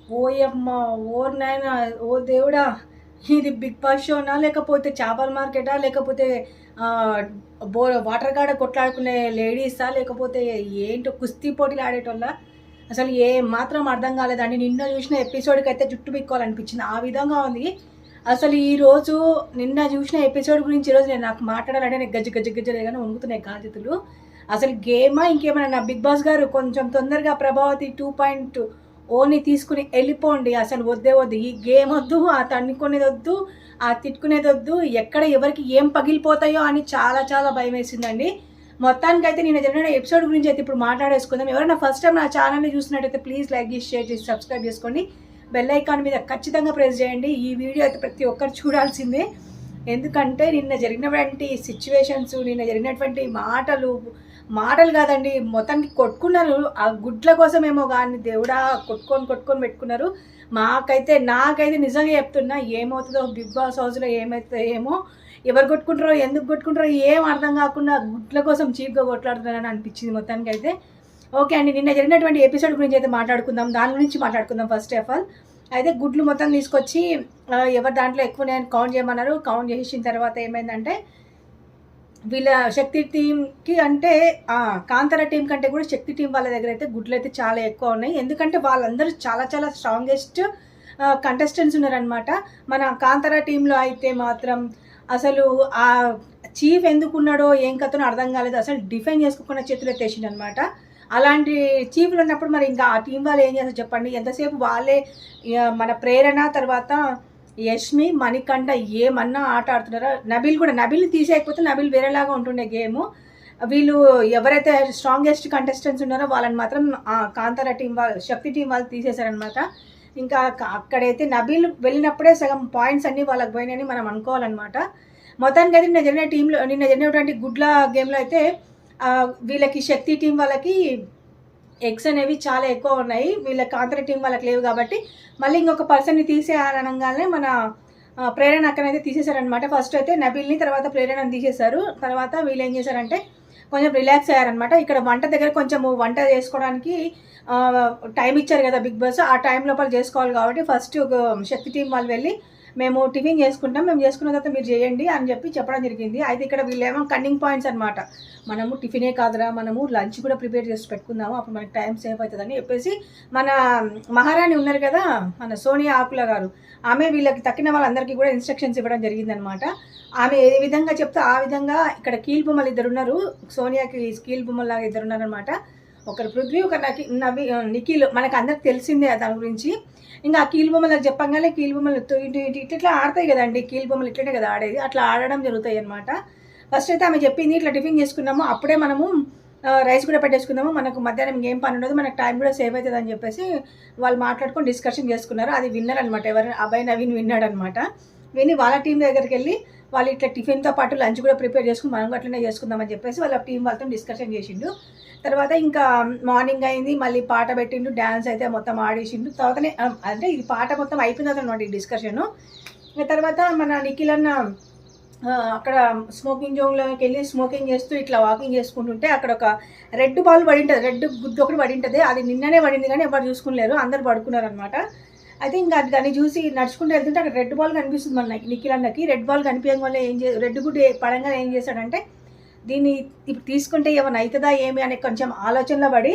ఓయమ్మ! ఓరి నాయనా! ఓ దేవుడా! ఇది 'బిగ్ బాస్' షోనా? లేకపోతే చేపల మార్కెటా? లేకపోతే ఆహ్, వాటర్ కాడ కొట్లాడుకునే లేడీసా? లేకపోతే ఏంటో కుస్తీ పోటీలు ఆడేటోళ్ళా? అసలు ఏం మాత్రం అర్థం కాలేదండి. నిన్న చూసిన ఎపిసోడ్‌కైతే జుట్టు పీక్కోవాలనిపించింది. ఆ విధంగా ఉంది. అసలు ఈరోజు నిన్న చూసిన ఎపిసోడ్ గురించి ఈరోజు నాకు మాట్లాడాలంటే నాకు గజ్జ గజ్జ గజ్జ వణుకుతున్నాయి కాళ్ళు చేతులు. అసలు గేమా ఇంకేమైనా 'బిగ్ బాస్' గారు కొంచెం తొందరగా 'ప్రభావతి 2.0' ఓని తీసుకుని ఎళ్ళిపోండి. అసలు వద్దే వద్దు. ఈ గేమొద్దు, ఆ తన్నుకునేదొద్దు, ఆ తిట్టుకునేదొద్దు. ఎక్కడ ఎవరికి ఏం పగిలిపోతాయో అని చాలా చాలా భయమేసిందండి. మొత్తానికైతే నిన్న జరిగిన ఎపిసోడ్ గురించి అయితే ఇప్పుడు మాట్లాడేసుకుందాం. ఎవరైనా ఫస్ట్ టైం నా ఛానల్‌ని చూసినట్టయితే ప్లీజ్ లైక్ చేసి, షేర్ చేసి, సబ్స్క్రైబ్ చేసుకోండి. బెల్ ఐకాన్ మీద ఖచ్చితంగా ప్రెస్ చేయండి. ఈ వీడియో అయితే ప్రతి ఒక్కరు చూడాల్సిందే. ఎందుకంటే నిన్న జరిగినటువంటి సిట్యుయేషన్స్, నిన్న జరిగినటువంటి మాటలు కాదండి. మొత్తానికి కొట్టుకున్నారు. ఆ గుడ్ల కోసమేమో గాని దేవుడా కొట్టుకొని పెట్టుకున్నారు. నాకైతే నిజంగా చెప్తున్నా ఏమవుతదో బిగ్ బాస్ హౌస్‌లో ఏమైతదో ఏమో! ఎవరు కొట్టుకుంటారో, ఎందుకు కొట్టుకుంటారో ఏం అర్థం కాకుండా గుడ్ల కోసం చీప్‌గా కొట్లాడుతున్నారని అనిపించింది మొత్తానికైతే. ఓకే అండి. నిన్న జరిగినటువంటి ఎపిసోడ్ గురించి అయితే మాట్లాడుకుందాం. దాని గురించి మాట్లాడుకుందాం ఫస్ట్ ఆఫ్ ఆల్. అయితే గుడ్లు మొత్తం తీసుకొచ్చి ఎవరి దాంట్లో ఎక్కువున్నాయని కౌంట్ చేయమన్నారు. కౌంట్ చేసిన తర్వాత ఏమైందంటే వీళ్ళ శక్తి టీమ్‌కి అంటే కాంతార టీమ్ కంటే కూడా శక్తి టీమ్ వాళ్ళ దగ్గరైతే గుడ్లయితే చాలా ఎక్కువ ఉన్నాయి. ఎందుకంటే వాళ్ళందరూ చాలా చాలా స్ట్రాంగెస్ట్ కంటెస్టెంట్స్ ఉన్నారనమాట. మన కాంతార టీమ్‌లో అయితే మాత్రం అసలు చీఫ్ ఎందుకున్నాడో ఏం కథనో అర్థం కాలేదు. అసలు డిఫైన్ చేసుకోకుండా చేతులెత్తేసిండనమాట. అలాంటి చీఫ్‌లు ఉన్నప్పుడు మరి ఇంకా ఆ టీమ్ వాళ్ళు ఏం చేస్తారు చెప్పండి? ఎంతసేపు వాళ్ళే మన ప్రేరణ తర్వాత యష్మి, మణికంఠ ఏమన్నా ఆట ఆడుతున్నారా? నబీల్‌ని తీసేయకపోతే నబీల్ వేరేలాగా ఉంటుండే గేము. వీళ్ళు ఎవరైతే స్ట్రాంగెస్ట్ కంటెస్టెంట్స్ ఉన్నారో వాళ్ళని మాత్రం కాంతార టీమ్ శక్తి టీమ్ వాళ్ళు తీసేశారనమాట. ఇంకా అక్కడైతే నబీల్ వెళ్ళినప్పుడే సగం పాయింట్స్ అన్నీ వాళ్ళకి పోయినాయని మనం అనుకోవాలనమాట. మొత్తానికైతే నిన్న జరిగినటువంటి గుడ్ల గేమ్‌లో అయితే వీళ్ళకి శక్తి టీమ్ వాళ్ళకి ఎగ్స్ అనేవి చాలా ఎక్కువ ఉన్నాయి. వీళ్ళ కాంతార టీం వాళ్ళకి లేవు కాబట్టి మళ్ళీ ఇంకొక పర్సన్‌ని తీసేయాలనంగానే మన ప్రేరణ అక్కనైతే తీసేశారనమాట. ఫస్ట్ అయితే నబీల్‌ని, తర్వాత ప్రేరణని తీసేశారు. తర్వాత వీళ్ళు ఏం చేశారంటే కొంచెం రిలాక్స్ అయ్యారనమాట. ఇక్కడ వంట దగ్గర కొంచెము వంట చేసుకోవడానికి టైం ఇచ్చారు కదా బిగ్ బాస్. ఆ టైం లోపల చేసుకోవాలి కాబట్టి ఫస్ట్ శక్తి టీం వాళ్ళు వెళ్ళి మేము టిఫిన్ చేసుకుంటాం. మేము చేసుకున్న తర్వాత మీరు చేయండి అని చెప్పడం జరిగింది. అయితే ఇక్కడ వీళ్ళేమో కన్నింగ్ పాయింట్స్ అనమాట. మనము టిఫినే కాదురా, మనము లంచ్ కూడా ప్రిపేర్ చేసి పెట్టుకుందాము. అప్పుడు మనకి టైం సేవ్ అవుతుందని చెప్పేసి మన మహారాణి ఉన్నారు కదా, మన సోనియా ఆకుల గారు, ఆమె వీళ్ళకి తక్కిన వాళ్ళందరికీ కూడా ఇన్స్ట్రక్షన్స్ ఇవ్వడం జరిగిందనమాట. ఆమె ఏ విధంగా చెప్తే ఆ విధంగా ఇక్కడ కీలుబొమ్మలు ఇద్దరు ఉన్నారు. సోనియాకి కీలుబొమ్మలాగా ఇద్దరు ఉన్నారనమాట. ఒకరు పృథ్వీ, ఒకరు నిఖిల్. మనకు అందరికి తెలిసిందే దాని గురించి. ఇంకా ఆ కీలుబొమ్మలకు చెప్పంగానే కీలుబొమ్మలు ఇట్లా ఆడతాయి కదండి. కీలుబొమ్మలు ఇట్లనే కదా ఆడేది. అట్లా ఆడడం జరుగుతాయి అనమాట. ఫస్ట్ అయితే ఆమె చెప్పింది ఇట్లా టిఫిన్ చేసుకున్నాము, అప్పుడే మనము రైస్ కూడా పెట్టేసుకుందాము, మనకు మధ్యాహ్నం ఏం పని ఉండదు, మనకు టైం కూడా సేవ్ అవుతుంది అని చెప్పేసి వాళ్ళు మాట్లాడుకొని డిస్కషన్ చేసుకున్నారు. అది విన్నారనమాట. అబ్బాయి నవీన్ విన్నాడనమాట. విని వాళ్ళ టీం దగ్గరికి వెళ్ళి వాళ్ళు ఇట్లా టిఫిన్తో పాటు లంచ్ కూడా ప్రిపేర్ చేసుకుని మనం అట్లనే చేసుకుందామని చెప్పేసి వాళ్ళ టీం వాళ్ళతో డిస్కషన్ చేసిండు. తర్వాత ఇంకా మార్నింగ్ అయింది, మళ్ళీ పాట పెట్టిండు, డ్యాన్స్ అయితే మొత్తం ఆడేసిండు. తర్వాతనే అంటే ఇది పాట మొత్తం అయిపోయిన తర్వాత అనమాట ఈ డిస్కషను. తర్వాత మన నిఖిల్ అన్న అక్కడ స్మోకింగ్ జోన్లోకి వెళ్ళి స్మోకింగ్ చేస్తూ ఇట్లా వాకింగ్ చేసుకుంటుంటే అక్కడ ఒక రెడ్ బాల్ పడి ఉంటుంది, రెడ్ గుడ్డు ఒకటి పడి ఉంటుంది. అది నిన్ననే పడింది కానీ ఎవరు చూసుకునేలేరు, అందరు పడుకున్నారనమాట. అయితే ఇంకా దాన్ని చూసి నడుచుకుంటూ వెళ్తుంటే అక్కడ రెడ్ బాల్ కనిపిస్తుంది మన నిఖిల్ అన్నకి. రెడ్ బాల్ కనిపించడం వల్ల రెడ్ గుడ్డు పడంగా ఏం చేశాడంటే దీన్ని ఇప్పుడు తీసుకుంటే ఏమైనా అవుతుందా ఏమి అనే కొంచెం ఆలోచనలో పడి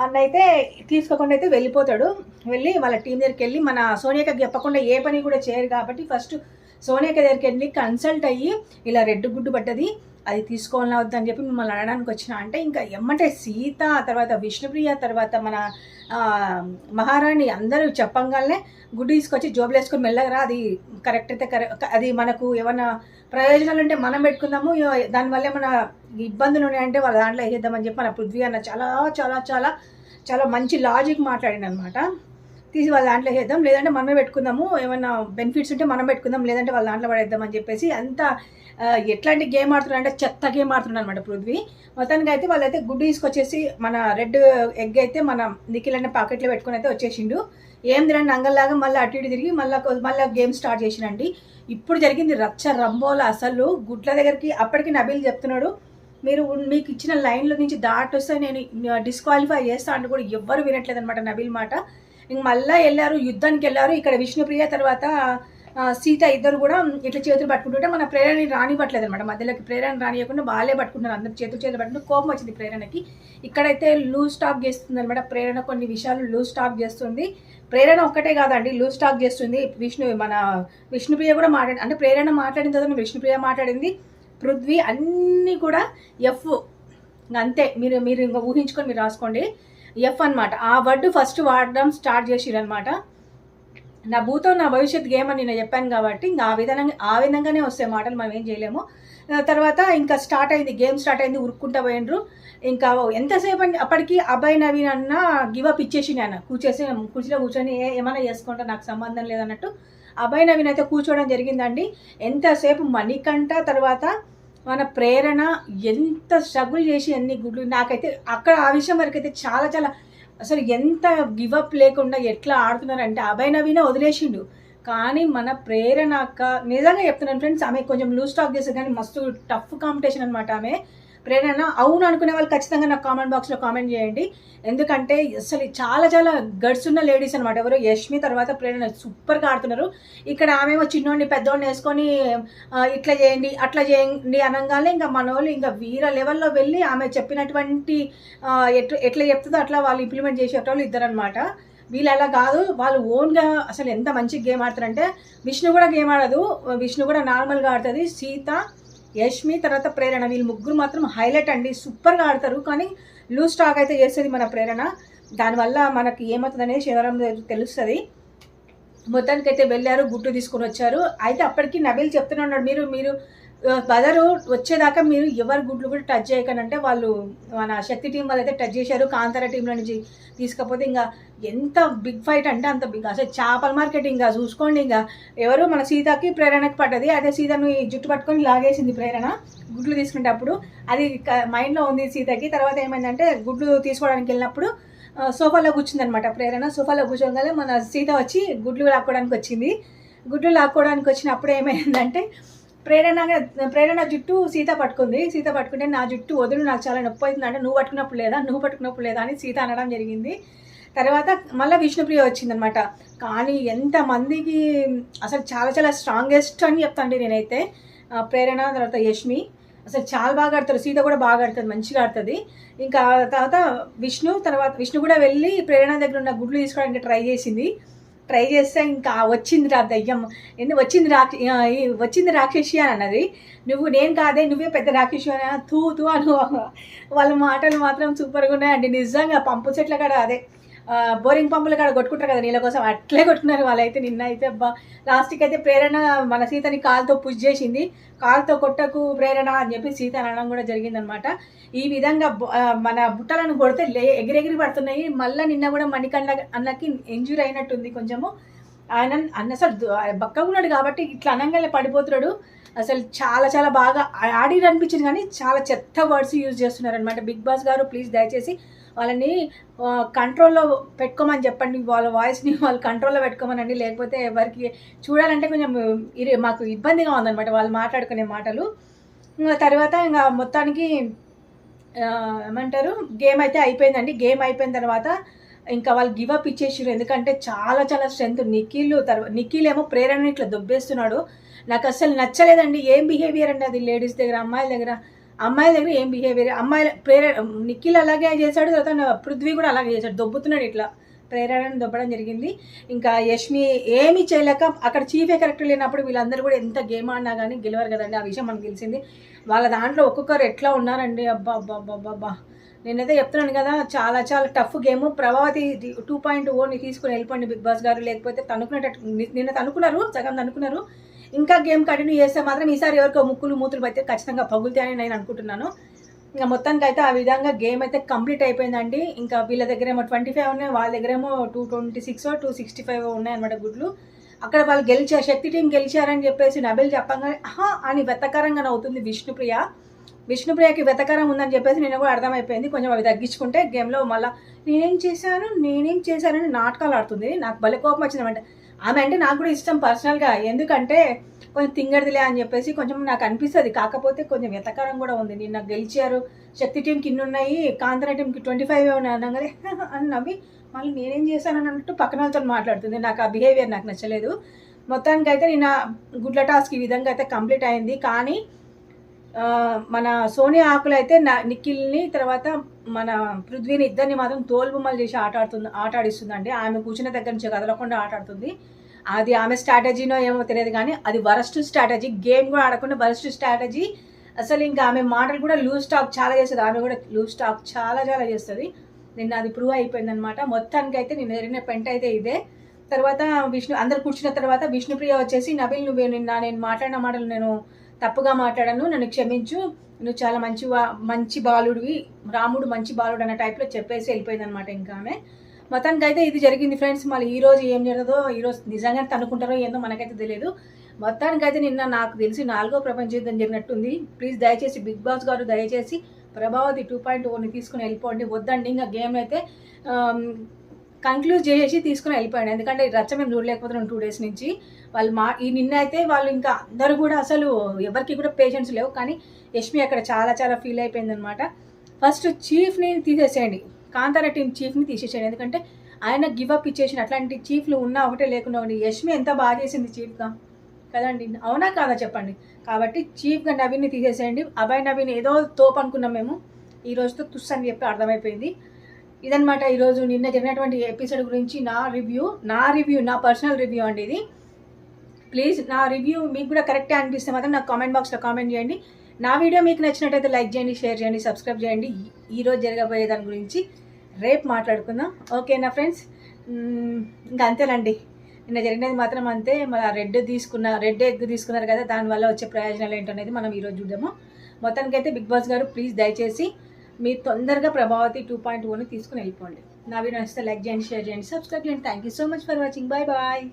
అన్నైతే తీసుకోకుండా అయితే వెళ్ళిపోతాడు. వెళ్ళి వాళ్ళ టీం దగ్గరికి వెళ్ళి మన సోనియాకి చెప్పకుండా ఏ పని కూడా చేయరు కాబట్టి ఫస్ట్ సోనియాకి దగ్గరికి వెళ్ళి కన్సల్ట్ అయ్యి ఇలా రెడ్ గుడ్డు పడ్డది, అది తీసుకోవాలని వద్దని చెప్పి మిమ్మల్ని అడగడానికి వచ్చిన అంటే ఇంకా ఎమ్మంటే సీత, తర్వాత విష్ణుప్రియ, తర్వాత మన మహారాణి అందరూ చెప్పంగానే గుడ్డు తీసుకొచ్చి జోబులు వేసుకొని మెల్లగరా, అది కరెక్ట్ అయితే అది మనకు ఏమన్నా ప్రయోజనాలు ఉంటే మనం పెట్టుకుందాము, దానివల్ల ఏమైనా ఇబ్బందులు ఉన్నాయంటే వాళ్ళ దాంట్లో వేసేద్దామని చెప్పి మన పృథ్వీ అన్న చాలా చాలా చాలా చాలా మంచి లాజిక్ మాట్లాడినమాట. తీసి వాళ్ళ దాంట్లో వేద్దాం, లేదంటే మనమే పెట్టుకుందాము, ఏమైనా బెనిఫిట్స్ ఉంటే మనం పెట్టుకుందాం, లేదంటే వాళ్ళ దాంట్లో పడేద్దాం అని చెప్పేసి అంత ఎట్లాంటి గేమ్ ఆడుతున్నాడు అంటే చెత్త గేమ్ ఆడుతున్నాడు అనమాట పృథ్వీ. మొత్తానికి అయితే వాళ్ళైతే గుడ్డు తీసుకొచ్చేసి మన రెడ్ ఎగ్ అయితే మన నిఖిల్ అనే పాకెట్లో పెట్టుకుని అయితే వచ్చేసిండు. ఏం తినండి అంగల్లాగా మళ్ళీ అటు ఇటు తిరిగి మళ్ళీ గేమ్ స్టార్ట్ చేసినండి. ఇప్పుడు జరిగింది రచ్చ రంబోల. అసలు గుడ్ల దగ్గరికి అప్పటికి నబీల్ చెప్తున్నాడు, మీకు ఇచ్చిన లైన్లో నుంచి దాటి వస్తే నేను డిస్క్వాలిఫై చేస్తా అంటే కూడా ఎవ్వరు వినట్లేదు అనమాట నబీల్ మాట. ఇంక మళ్ళీ వెళ్ళారు, యుద్ధానికి వెళ్ళారు. ఇక్కడ విష్ణుప్రియ తర్వాత సీత ఇద్దరు కూడా ఇట్లా చేతులు పట్టుకుంటుంటే మన ప్రేరణని రానివ్వట్లేదు అనమాట. మధ్యలోకి ప్రేరణ రానియకుండా వాళ్ళే పట్టుకుంటున్నారు, అందరు చేతులు పట్టుకుంటూ కోపం వచ్చింది ప్రేరణకి. ఇక్కడైతే లూజ్ టాక్ చేస్తుంది అనమాట ప్రేరణ, కొన్ని విషయాలు లూజ్ టాక్ చేస్తుంది. ప్రేరణ ఒక్కటే కాదండి లూజ్ టాక్ చేస్తుంది, మన విష్ణుప్రియ కూడా అంటే ప్రేరణ మాట్లాడిన తర్వాత విష్ణుప్రియ మాట్లాడింది, పృథ్వీ అన్నీ కూడా ఎఫ్, అంతే. మీరు మీరు ఇంకా ఊహించుకొని మీరు రాసుకోండి, ఎఫ్ అనమాట. ఆ వర్డ్ ఫస్ట్ వాడడం స్టార్ట్ చేసిరనమాట. నా భూతో నా భవిష్యత్ గేమ్ అని నేను చెప్పాను కాబట్టి ఇంకా ఆ విధంగానే వస్తాయి మాటలు, మనం ఏం చేయలేము. తర్వాత ఇంకా స్టార్ట్ అయింది, గేమ్ స్టార్ట్ అయింది, ఉరుక్కుంటా పోయినరు. ఇంకా ఎంతసేపు అప్పటికి అభయ్ నవీన్ అన్న గివప్ ఇచ్చేసి నేను కుర్చీలో కూర్చొని ఏమైనా చేసుకుంటా నాకు సంబంధం లేదన్నట్టు అభయ్ నవీన్ అయితే కూర్చోవడం జరిగిందండి. ఎంతసేపు మణికంఠ తర్వాత మన ప్రేరణ ఎంత స్ట్రగుల్ చేసి అన్ని గుడ్లు, నాకైతే అక్కడ ఆ విషయం వరకైతే చాలా చాలా అసలు ఎంత గివప్ లేకుండా ఎట్లా ఆడుతున్నారంటే అభయ్ నవీనే వదిలేసిండు, కానీ మన ప్రేరణ అక్క నిజంగా చెప్తున్నాను ఫ్రెండ్స్, ఆమె కొంచెం లూజ్ టాక్ చేసేది కానీ మస్తు టఫ్ కాంపిటీషన్ అనమాట ఆమె. ప్రేరణ అవును అనుకునే వాళ్ళు ఖచ్చితంగా నాకు కామెంట్ బాక్స్లో కామెంట్ చేయండి, ఎందుకంటే అసలు చాలా చాలా గడ్స్ ఉన్న లేడీస్ అనమాట. ఎవరు యష్మి తర్వాత ప్రేరణ సూపర్గా ఆడుతున్నారు. ఇక్కడ ఆమెమో చిన్నోడిని పెద్దోడిని వేసుకొని ఇట్లా చేయండి అట్లా చేయండి అనగానే ఇంకా మన వాళ్ళు ఇంకా వీర లెవెల్లో వెళ్ళి ఆమె చెప్పినటువంటి ఎట్లా చెప్తుందో అట్లా వాళ్ళు ఇంప్లిమెంట్ చేసేటోళ్ళు ఇద్దరనమాట. వీళ్ళు అలా కాదు, వాళ్ళు ఓన్గా అసలు ఎంత మంచి గేమ్ ఆడతారంటే విష్ణు కూడా గేమ్ ఆడదు, విష్ణు కూడా నార్మల్గా ఆడుతుంది. సీత, యష్మి తర్వాత ప్రేరణ వీళ్ళు ముగ్గురు మాత్రం హైలైట్ అండి, సూపర్గా ఆడతారు. కానీ లూజ్ టాక్ అయితే చేస్తుంది మన ప్రేరణ, దానివల్ల మనకి ఏమవుతుంది అనేది శనివారం తెలుస్తుంది. మొత్తానికి అయితే వెళ్ళారు, గుడ్డు తీసుకొని వచ్చారు. అయితే అప్పటికి నబీల్ చెప్తున్నాడు, మీరు మీరు బదరు వచ్చేదాకా మీరు ఎవరి గుడ్లు కూడా టచ్ చేయకండి అంటే, వాళ్ళు మన శక్తి టీం వాళ్ళు అయితే టచ్ చేశారు. కాంతార టీంలో నుంచి తీసుకపోతే ఇంకా ఎంత బిగ్ ఫైట్ అంటే అంత బిగ్, అసలు చేపల మార్కెట్ ఇంకా చూసుకోండి. ఇంకా ఎవరు మన సీతకి ప్రేరణకి పడ్డది, అదే సీతను జుట్టు పట్టుకొని లాగేసింది ప్రేరణ గుడ్లు తీసుకునేటప్పుడు. అది మైండ్లో ఉంది సీతకి. తర్వాత ఏమైందంటే గుడ్లు తీసుకోవడానికి వెళ్ళినప్పుడు సోఫాలో కూర్చుందనమాట ప్రేరణ. సోఫాలో కూర్చోగానే మన సీత వచ్చి గుడ్లు లాక్కోవడానికి వచ్చింది. గుడ్లు లాక్కోవడానికి వచ్చినప్పుడు ఏమైందంటే ప్రేరణ జుట్టు సీత పట్టుకుంది. సీత పట్టుకుంటే నా జుట్టు వదులు, నాకు చాలా నొప్పి అవుతుంది అంటే, నువ్వు పట్టుకున్నప్పుడు లేదా అని సీత అనడం జరిగింది. తర్వాత మళ్ళీ విష్ణుప్రియ వచ్చిందనమాట. కానీ ఎంతమందికి అసలు చాలా చాలా స్ట్రాంగెస్ట్ అని చెప్తాండి నేనైతే. ప్రేరణ తర్వాత యష్మి అసలు చాలా బాగా ఆడతారు, సీత కూడా బాగా ఆడుతుంది, మంచిగా ఆడుతుంది. ఇంకా తర్వాత విష్ణు కూడా వెళ్ళి ప్రేరణ దగ్గర ఉన్న గుడ్లు తీసుకోవడానికి ట్రై చేస్తే ఇంకా వచ్చింది రా దయ్యం, వచ్చింది రాక్షసి అని అన్నది. నేను కాదే, నువ్వే పెద్ద రాక్షసి అని తూ అను. వాళ్ళ మాటలు మాత్రం సూపర్గా ఉన్నాయండి నిజంగా. పంపు చెట్ల కాడ అదే బోరింగ్ పంపుల కాడ కొట్టుకుంటారు కదా నీళ్ళ కోసం, అట్లే కొట్టుకున్నారు వాళ్ళైతే. నిన్న అయితే లాస్ట్కి అయితే ప్రేరణ మన సీతని కాలుతో పుష్ చేసింది, కాలుతో కొట్టకు ప్రేరణ అని చెప్పి సీత అనడం కూడా జరిగిందనమాట. ఈ విధంగా మన బుట్టలను కొడితే ఎగిరెగిరి పడుతున్నాయి. మళ్ళీ నిన్న కూడా మణికంఠ అన్నకి ఇంజూరీ అయినట్టుంది కొంచెము. అన్న అసలు బక్కగా ఉన్నాడు కాబట్టి ఇట్లా అనగానే పడిపోతున్నాడు. అసలు చాలా చాలా బాగా ఆడి అనిపించింది, కానీ చాలా చెత్త వర్డ్స్ యూజ్ చేస్తున్నారనమాట. బిగ్ బాస్ గారు ప్లీజ్ దయచేసి వాళ్ళని కంట్రోల్లో పెట్టుకోమని చెప్పండి, వాళ్ళ వాయిస్ని వాళ్ళు కంట్రోల్లో పెట్టుకోమనండి. లేకపోతే ఎవరికి చూడాలంటే కొంచెం మాకు ఇబ్బందిగా ఉందన్నమాట వాళ్ళు మాట్లాడుకునే మాటలు. తర్వాత ఇంకా మొత్తానికి ఏమంటారు, గేమ్ అయితే అయిపోయిందండి. గేమ్ అయిపోయిన తర్వాత ఇంకా వాళ్ళు గివప్ ఇచ్చేసారు, ఎందుకంటే చాలా చాలా స్ట్రెంత్. నిఖిల్ ఏమో ప్రేరణ ఇట్లా దొబ్బేస్తున్నాడు, నాకు అసలు నచ్చలేదండి. ఏం బిహేవియర్ అండి అది లేడీస్ దగ్గర, అమ్మాయిల దగ్గర ఏం బిహేవియర్. నిఖిల్ అలాగే చేశాడు, తర్వాత పృథ్వీ కూడా అలాగే చేశాడు, దొబ్బుతున్నాడు ఇట్లా ప్రేరణను దొబ్బడం జరిగింది. ఇంకా యష్మి ఏమీ చేయలేక అక్కడ చీఫ్ క్యారెక్టర్ లేనప్పుడు వీళ్ళందరూ కూడా ఎంత గేమ్ ఆడినా కానీ గెలవరు కదండి, ఆ విషయం మనకు తెలిసింది. వాళ్ళ దాంట్లో ఒక్కొక్కరు ఎట్లా ఉన్నారండి, అబ్బా. నేనైతే చెప్తున్నాను కదా, చాలా చాలా టఫ్ గేమ్. ప్రభావతి 2.0ని తీసుకుని వెళ్ళిపోండి బిగ్ బాస్ గారు, లేకపోతే నిన్న తనుకున్నారు, సగం తనుకున్నారు. ఇంకా గేమ్ కంటిన్యూ చేస్తే మాత్రం ఈసారి ఎవరికో ముక్కులు మూతులు అయితే ఖచ్చితంగా పగులుతాయని నేను అనుకుంటున్నాను. ఇంకా మొత్తానికి అయితే ఆ విధంగా గేమ్ అయితే కంప్లీట్ అయిపోయిందండి. ఇంకా వీళ్ళ దగ్గర ఏమో 25 ఉన్నాయి, వాళ్ళ దగ్గర ఏమో 226 265 ఉన్నాయన్నమాట గుడ్లు. అక్కడ వాళ్ళు గెలిచారు, శక్తి టీం గెలిచారని చెప్పేసి నబిల్ చెప్పంగానే అని వెతకారంగా నవ్వుతుంది విష్ణుప్రియకి వెతకారం ఉందని చెప్పేసి నేను కూడా అర్థమైపోయింది. కొంచెం అవి తగ్గించుకుంటే గేమ్లో మళ్ళీ నేనేం చేశానని నాటకాలు ఆడుతుంది. నాకు భలే కోపం వచ్చిందన్నమాట. ఆమె అంటే నాకు కూడా ఇష్టం పర్సనల్గా, ఎందుకంటే కొంచెం తింగడిదిలే అని చెప్పేసి కొంచెం నాకు అనిపిస్తుంది. కాకపోతే కొంచెం వెతకారం కూడా ఉంది. నిన్న గెలిచారు, శక్తి టీంకి ఇన్ని ఉన్నాయి, కాంతన టీంకి 25 ఉన్నాయి అనగానే అని నవ్వి మళ్ళీ నేనేం చేశానని అన్నట్టు పక్కన వాళ్ళతో మాట్లాడుతుంది. నాకు ఆ బిహేవియర్ నాకు నచ్చలేదు. మొత్తానికి అయితే నేను గుడ్ల టాస్క్ ఈ విధంగా అయితే కంప్లీట్ అయింది. కానీ మన సోనియా ఆకులు అయితే నిఖిల్ని తర్వాత మన పృథ్వీని ఇద్దరిని మాత్రం తోలుబొమ్మలు చేసి ఆట ఆడిస్తుందండి. ఆమె కూర్చున్న దగ్గర నుంచి కదలకుండా ఆట ఆడుతుంది. అది ఆమె స్ట్రాటజీనో ఏమో తెలియదు, కానీ అది వరస్ట్ స్ట్రాటజీ. గేమ్ కూడా ఆడకుండా వరస్ట్ స్ట్రాటజీ. అసలు ఇంకా ఆమె మాటలు కూడా లూజ్ టాక్ చాలా చేస్తుంది. ఆమె కూడా లూజ్ టాక్ చాలా చాలా చేస్తుంది. నిన్న అది ప్రూవ్ అయిపోయింది అనమాట. మొత్తానికి అయితే నేను జరిగిన పెంట అయితే ఇదే. తర్వాత అందరు కూర్చున్న తర్వాత విష్ణుప్రియ వచ్చేసి నబిల్ నువ్వు నేను మాట్లాడిన మాటలు నేను తప్పుగా మాట్లాడాను, నన్ను క్షమించు, నువ్వు చాలా మంచి బాలుడివి, రాముడు మంచి బాలుడు అన్న టైప్లో చెప్పేసి వెళ్ళిపోయింది అనమాట. ఇంకా ఆమె మొత్తానికి అయితే ఇది జరిగింది ఫ్రెండ్స్. మళ్ళీ ఈ రోజు ఏం జరుగుతుందో, ఈరోజు నిజంగా తనుకుంటారో ఏందో మనకైతే తెలియదు. మొత్తానికి అయితే నిన్న నాకు తెలిసి 4వ ప్రపంచ యుద్ధం జరిగినట్టుంది. ప్లీజ్ దయచేసి బిగ్ బాస్ గారు దయచేసి ప్రభావతి 2.0ని తీసుకుని వెళ్ళిపోండి. వద్దండి, ఇంకా గేమ్ అయితే కంక్లూడ్ చేసేసి తీసుకుని వెళ్ళిపోయాడు. ఎందుకంటే రచ్చ మేము చూడలేకపోతున్నాం 2 డేస్ నుంచి. వాళ్ళు నిన్న అయితే వాళ్ళు ఇంకా అందరూ కూడా అసలు ఎవరికి కూడా పేషెన్స్ లేవు. కానీ యష్మి అక్కడ చాలా చాలా ఫీల్ అయిపోయింది అనమాట. ఫస్ట్ చీఫ్ని తీసేసేయండి, కాంతారా టీం చీఫ్ని తీసేసేయండి. ఎందుకంటే ఆయన గివప్ ఇచ్చేసిన అట్లాంటి చీఫ్లు ఉన్నా ఒకటే లేకుండా ఒకటి. యష్మి ఎంత బాగా చేసింది చీఫ్గా కదండి, అవునా కాదా చెప్పండి. కాబట్టి చీఫ్గా నవీన్ని తీసేసేయండి. అభయ్ నవీన్ ఏదో తోపు అనుకున్నాం మేము, ఈ రోజుతో తుస్ అని చెప్పి అర్థమైపోయింది. ఇదనమాట ఈరోజు నిన్న జరిగినటువంటి ఎపిసోడ్ గురించి నా రివ్యూ నా పర్సనల్ రివ్యూ అండి ఇది. ప్లీజ్ నా రివ్యూ మీకు కూడా కరెక్టే అనిపిస్తే మాత్రం నాకు కామెంట్ బాక్స్లో కామెంట్ చేయండి. నా వీడియో మీకు నచ్చినట్టయితే లైక్ చేయండి, షేర్ చేయండి, సబ్స్క్రైబ్ చేయండి. ఈరోజు జరగబోయే దాని గురించి రేపు మాట్లాడుకుందాం. ఓకేనా ఫ్రెండ్స్? ఇంకా అంతేనండి, నిన్న జరిగినది మాత్రం అంతే. మన రెడ్ ఎగ్ తీసుకున్నారు కదా, దానివల్ల వచ్చే ప్రయోజనాలు ఏంటనేది మనం ఈరోజు చూద్దాము. మొత్తానికైతే బిగ్ బాస్ గారు ప్లీజ్ దయచేసి మీరు తొందరగా ప్రభావతి 2.0ని తీసుకుని వెళ్ళిపోండి. నా వీడియో నచ్చితే లైక్ చేయండి, షేర్ చేయండి, సబ్స్క్రైబ్ చేయండి. Thank you so much for watching. Bye bye.